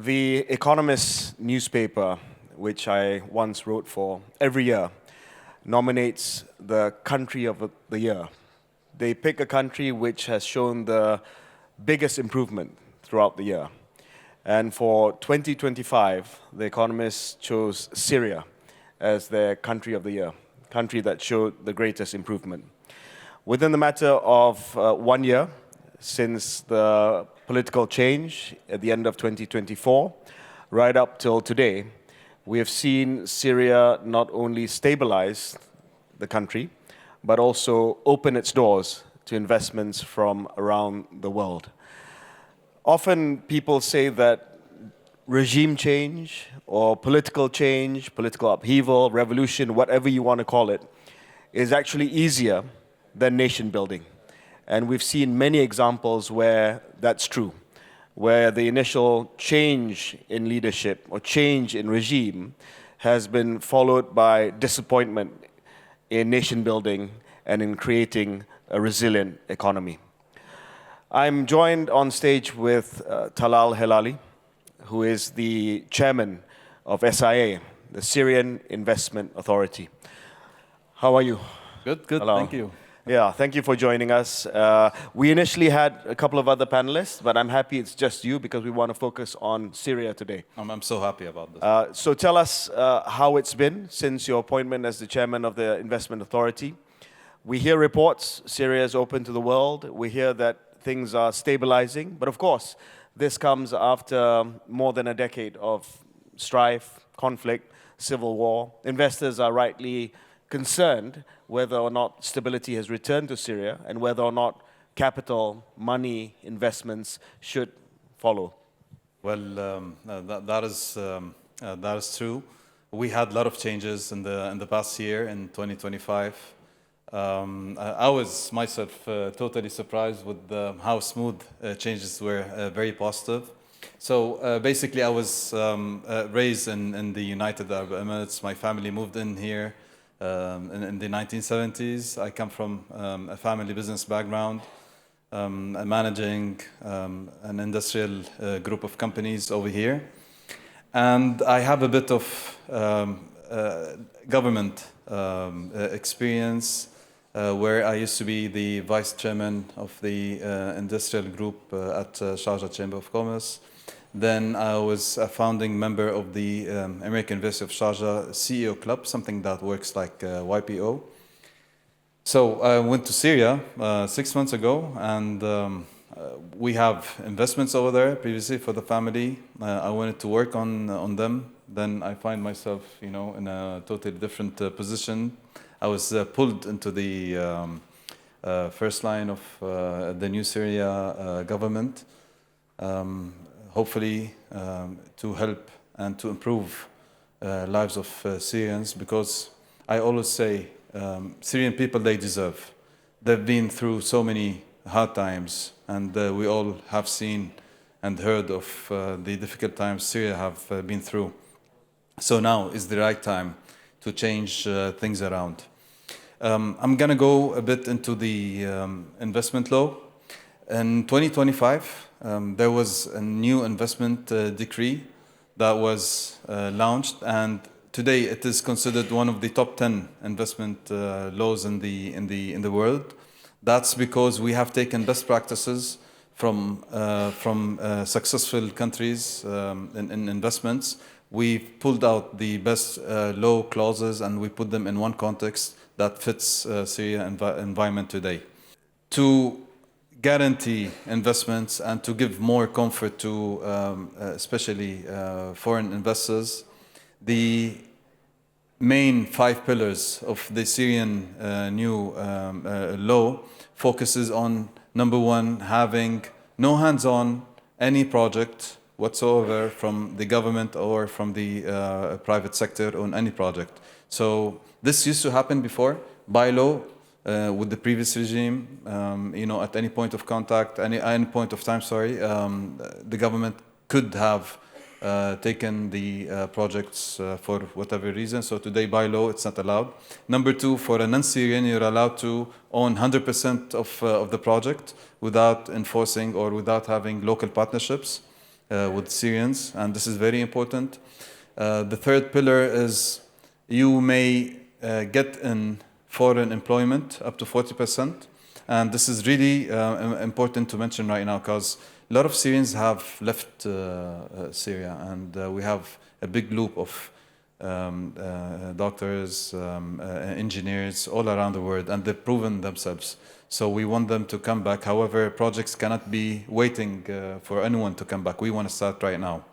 The Economist newspaper, which I once wrote for, every year nominates the country of the year. They pick a country which has shown the biggest improvement throughout the year. And for 2025, The Economist chose Syria as their country of the year, country that showed the greatest improvement. Within the matter of 1 year, since the political change at the end of 2024, right up till today, we have seen Syria not only stabilize the country, but also open its doors to investments from around the world. Often people say that regime change or political upheaval, revolution, whatever you want to call it, is actually easier than nation building. And we've seen many examples where that's true, where the initial change in leadership or change in regime has been followed by disappointment in nation building and in creating a resilient economy. I'm joined on stage with Talal Helali, who is the chairman of SIA, the Syrian Investment Authority. How are you? Good, Hello. thank you. Yeah, thank you for joining us. We initially had a couple of other panelists, but I'm happy it's just you because we want to focus on Syria today. I'm so happy about this. So tell us how it's been since your appointment as the chairman of the Investment Authority. We hear reports Syria is open to the world. We hear that things are stabilizing. But of course, this comes after more than a decade of strife, conflict, civil war. Investors are rightly concerned whether or not stability has returned to Syria and whether or not capital, money, investments should follow. Well, that is true. We had a lot of changes in the past year in 2025. I was myself totally surprised with how smooth changes were, very positive. So basically, I was raised in the United Arab Emirates. My family moved in here in the 1970s. I come from a family business background, managing an industrial group of companies over here. And I have a bit of government experience where I used to be the vice chairman of the industrial group at Sharjah Chamber of Commerce. Then I was a founding member of the American University of Sharjah CEO Club, something that works like YPO. So I went to Syria 6 months ago, and we have investments over there previously for the family. I wanted to work on them. Then I find myself, in a totally different position. I was pulled into the first line of the new Syria government. Hopefully to help and to improve lives of Syrians, because I always say Syrian people, they deserve. They've been through so many hard times, and we all have seen and heard of the difficult times Syria have been through. So now is the right time to change things around. I'm going to go a bit into the investment law. In 2025, there was a new investment decree that was launched, and today it is considered one of the top 10 investment laws in the world. That's because we have taken best practices from successful countries in investments. We've pulled out the best law clauses and we put them in one context that fits Syria environment today. To guarantee investments and to give more comfort to especially foreign investors, the main 5 pillars of the Syrian new law focuses on, number 1, having no hands-on any project whatsoever from the government or from the private sector on any project. So this used to happen before by law. With the previous regime, at any point of contact, any point of time, the government could have taken the projects for whatever reason. So today, by law, it's not allowed. Number 2, for a non-Syrian, you're allowed to own 100% of the project without enforcing or without having local partnerships. with Syrians, and this is very important. The third pillar is you may get in foreign employment up to 40%. And this is really important to mention right now because a lot of Syrians have left Syria, and we have a big loop of doctors, engineers all around the world, and they've proven themselves. So we want them to come back. However, projects cannot be waiting for anyone to come back. We want to start right now.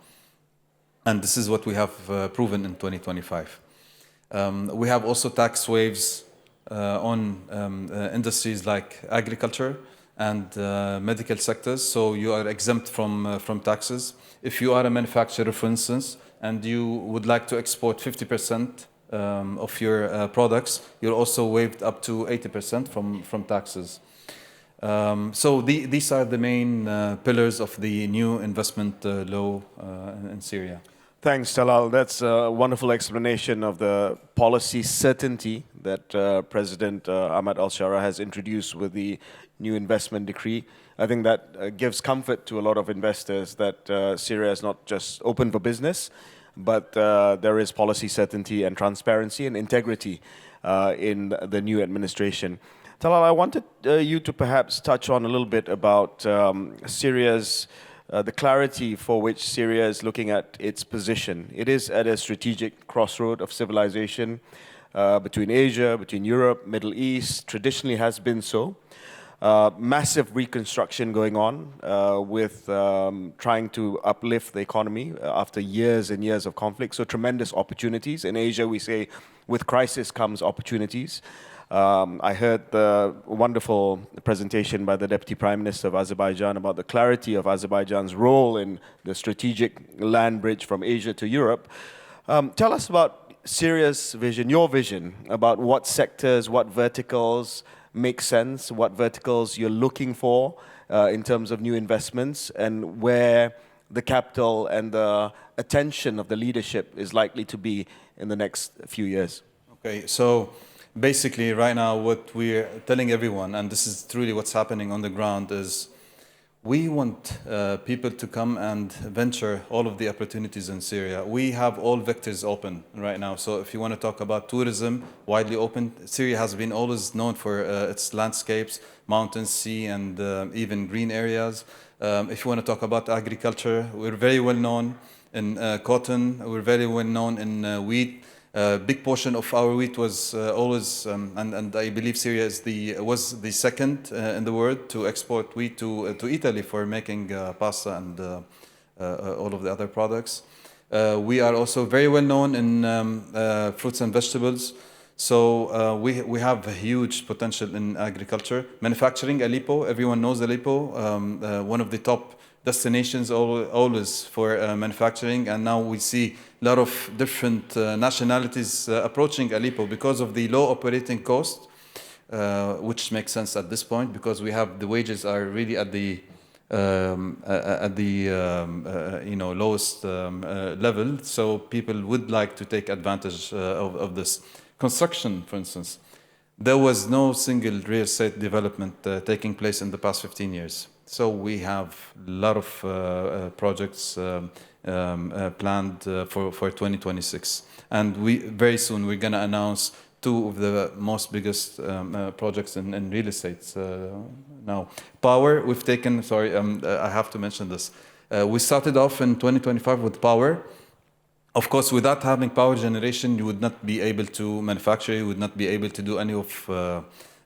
And this is what we have proven in 2025. We have also tax waves on industries like agriculture and medical sectors, so you are exempt from taxes. If you are a manufacturer, for instance, and you would like to export 50% of your products, you're also waived up to 80% from taxes. So these are the main pillars of the new investment law in Syria. Thanks, Talal. That's a wonderful explanation of the policy certainty that President Ahmad al-Shara has introduced with the new investment decree. I think that gives comfort to a lot of investors that Syria is not just open for business, but there is policy certainty and transparency and integrity in the new administration. Talal, I wanted you to perhaps touch on a little bit about Syria's the clarity for which Syria is looking at its position. It is at a strategic crossroad of civilization between Asia, between Europe, Middle East, traditionally has been so. Massive reconstruction going on with trying to uplift the economy after years and years of conflict. So tremendous opportunities. In Asia, we say with crisis comes opportunities. I heard the wonderful presentation by the Deputy Prime Minister of Azerbaijan about the clarity of Azerbaijan's role in the strategic land bridge from Asia to Europe. Tell us about Syria's vision, your vision, about what sectors, what verticals make sense, what verticals you're looking for in terms of new investments, and where the capital and the attention of the leadership is likely to be in the next few years. Okay, so basically, right now, what we're telling everyone, and this is truly what's happening on the ground, is we want people to come and venture all of the opportunities in Syria. We have all vectors open right now. So if you want to talk about tourism, widely open, Syria has been always known for its landscapes, mountains, sea, and even green areas. If you want to talk about agriculture, we're very well known in cotton, we're very well known in wheat. A big portion of our wheat was always, and I believe Syria was the second in the world to export wheat to Italy for making pasta and all of the other products. We are also very well known in fruits and vegetables. So we have a huge potential in agriculture. Manufacturing, Aleppo, everyone knows Aleppo, one of the top destinations always for manufacturing, and now we see a lot of different nationalities approaching Aleppo because of the low operating cost, which makes sense at this point because we have the wages are really at the lowest level, so people would like to take advantage of this. Construction, for instance, there was no single real estate development taking place in the past 15 years. So we have a lot of projects planned for 2026. And very soon we're going to announce two of the most biggest projects in real estate now. Power, we've taken, I have to mention this. We started off in 2025 with power. Of course, without having power generation, you would not be able to manufacture, you would not be able to do any of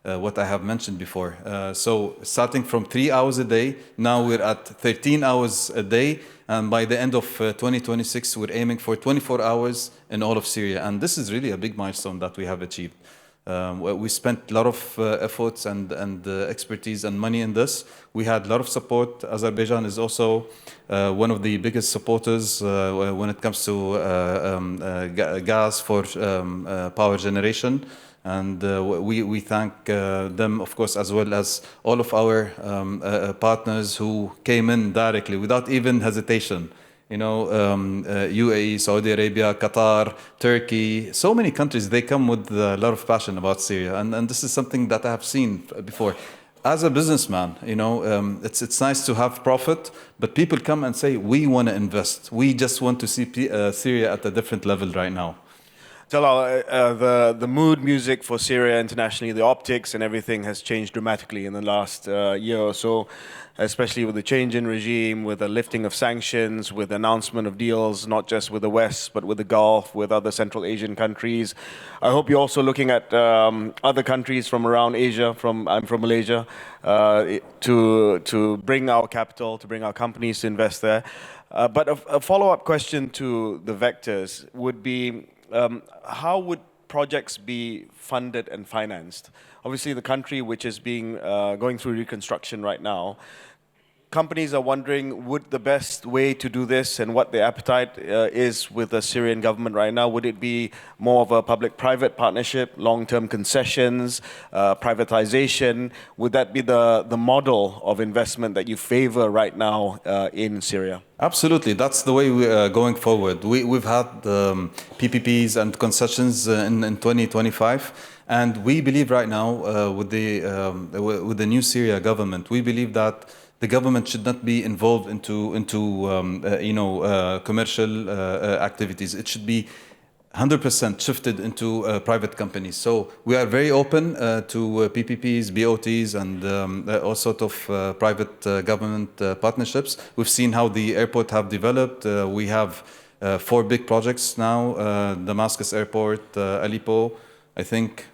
what I have mentioned before. So starting from 3 hours a day, now we're at 13 hours a day. And by the end of 2026, we're aiming for 24 hours in all of Syria. And this is really a big milestone that we have achieved. We spent a lot of efforts and expertise and money in this. We had a lot of support. Azerbaijan is also one of the biggest supporters when it comes to gas for power generation. And we thank them, of course, as well as all of our partners who came in directly without even hesitation. You know, UAE, Saudi Arabia, Qatar, Turkey, so many countries, they come with a lot of passion about Syria. And this is something that I have seen before. As a businessman, it's nice to have profit, but people come and say, we want to invest. We just want to see Syria at a different level right now. Talal, the mood music for Syria internationally, the optics and everything has changed dramatically in the last year or so, especially with the change in regime, with the lifting of sanctions, with the announcement of deals, not just with the West, but with the Gulf, with other Central Asian countries. I hope you're also looking at other countries from around Asia, I'm from Malaysia, to bring our capital, to bring our companies to invest there. But a follow-up question to the vectors would be, how would projects be funded and financed? Obviously, the country which is going through reconstruction right now, companies are wondering, would the best way to do this and what the appetite is with the Syrian government right now, would it be more of a public-private partnership, long-term concessions, privatization? Would that be the model of investment that you favor right now in Syria? Absolutely, that's the way we're going forward. We've had PPPs and concessions in 2025, and we believe right now with the new Syria government, we believe that the government should not be involved into commercial activities. It should be 100% shifted into private companies. So we are very open to PPPs, BOTs, and all sort of private government partnerships. We've seen how the airport have developed. We have 4 big projects now: Damascus Airport, Aleppo, I think.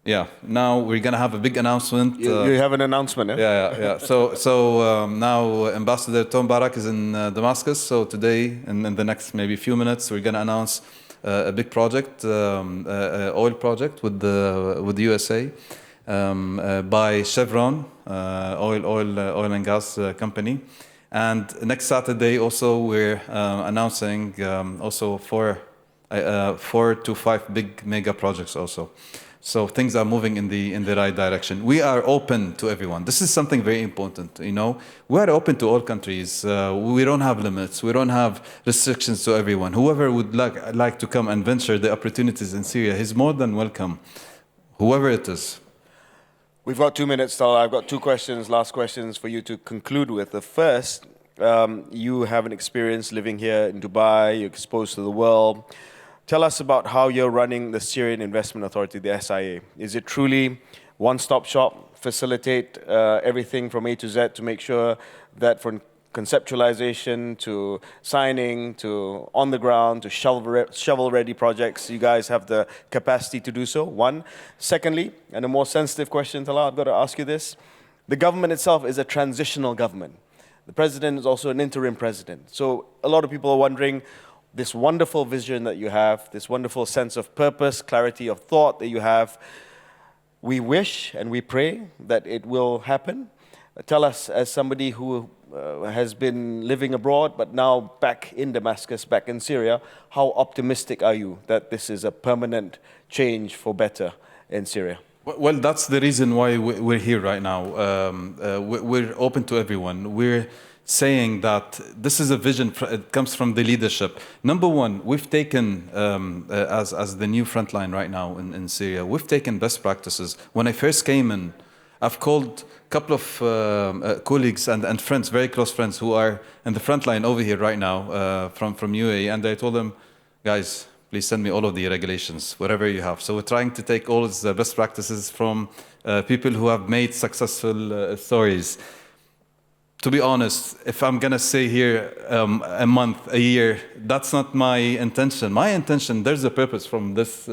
Yeah, now we're gonna have a big announcement. You have an announcement, eh? Yeah. So now Ambassador Tom Barak is in Damascus. So today, and in the next maybe few minutes, we're gonna announce a big project, oil project with the USA by Chevron, oil and gas company. And next Saturday also we're announcing also 4 to 5 big mega projects also. So things are moving in the right direction. We are open to everyone. This is something very important, We are open to all countries. We don't have limits. We don't have restrictions to everyone. Whoever would like to come and venture the opportunities in Syria, he's more than welcome, whoever it is. We've got 2 minutes, Talal. I've got 2 questions, last questions for you to conclude with. The first, you have an experience living here in Dubai, you're exposed to the world. Tell us about how you're running the Syrian Investment Authority, the SIA. Is it truly one-stop shop, facilitate everything from A to Z to make sure that from conceptualization to signing to on the ground to shovel-ready projects, you guys have the capacity to do so? One. Secondly, and a more sensitive question, Talal, I've got to ask you this. The government itself is a transitional government. The president is also an interim president. So a lot of people are wondering, this wonderful vision that you have, this wonderful sense of purpose, clarity of thought that you have, we wish and we pray that it will happen. Tell us, as somebody who has been living abroad, but now back in Damascus, back in Syria, how optimistic are you that this is a permanent change for better in Syria? Well, that's the reason why we're here right now. We're open to everyone. We're saying that this is a vision, it comes from the leadership. Number one, we've taken, as the new frontline right now in Syria, we've taken best practices. When I first came in, I've called a couple of colleagues and friends, very close friends, who are in the frontline over here right now from UAE, and I told them, guys, please send me all of the regulations, whatever you have. So we're trying to take all the best practices from people who have made successful stories. To be honest, if I'm gonna say here a month, a year, that's not my intention. My intention, there's a purpose from this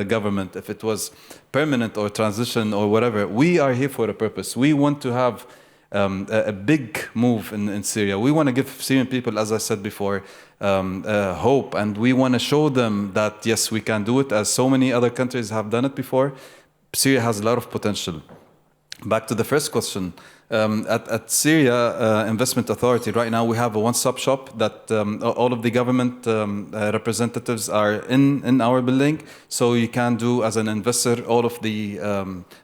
government, if it was permanent or transition or whatever. We are here for a purpose. We want to have a big move in Syria. We want to give Syrian people, as I said before, hope, and we want to show them that yes, we can do it, as so many other countries have done it before. Syria has a lot of potential. Back to the first question. At Syria Investment Authority, right now we have a one-stop shop that all of the government representatives are in our building. So you can do, as an investor, all of the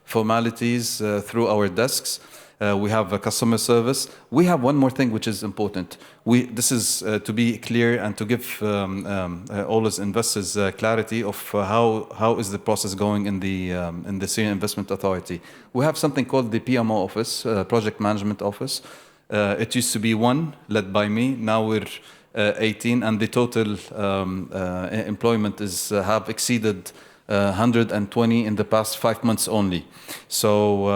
formalities through our desks. We have a customer service. We have one more thing which is important. This is to be clear and to give all those investors clarity of how is the process going in the Syrian Investment Authority. We have something called the PMO office, Project Management Office. It used to be one, led by me. Now we're 18, and the total employment have exceeded 120 in the past 5 months only. So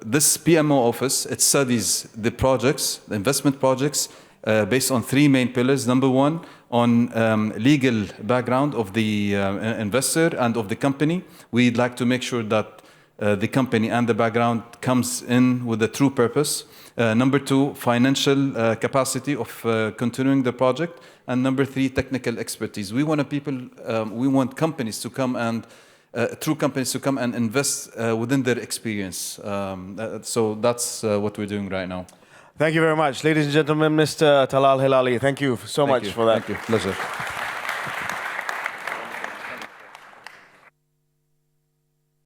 this PMO office, it studies the projects, the investment projects, based on 3 main pillars. Number 1, on legal background of the investor and of the company. We'd like to make sure that the company and the background comes in with a true purpose. Number 2, financial capacity of continuing the project. And number 3, technical expertise. We want companies to come and true companies to come and invest within their experience. So that's what we're doing right now. Thank you very much. Ladies and gentlemen, Mr. Talal Helali, thank you so much for that. Thank you. Pleasure.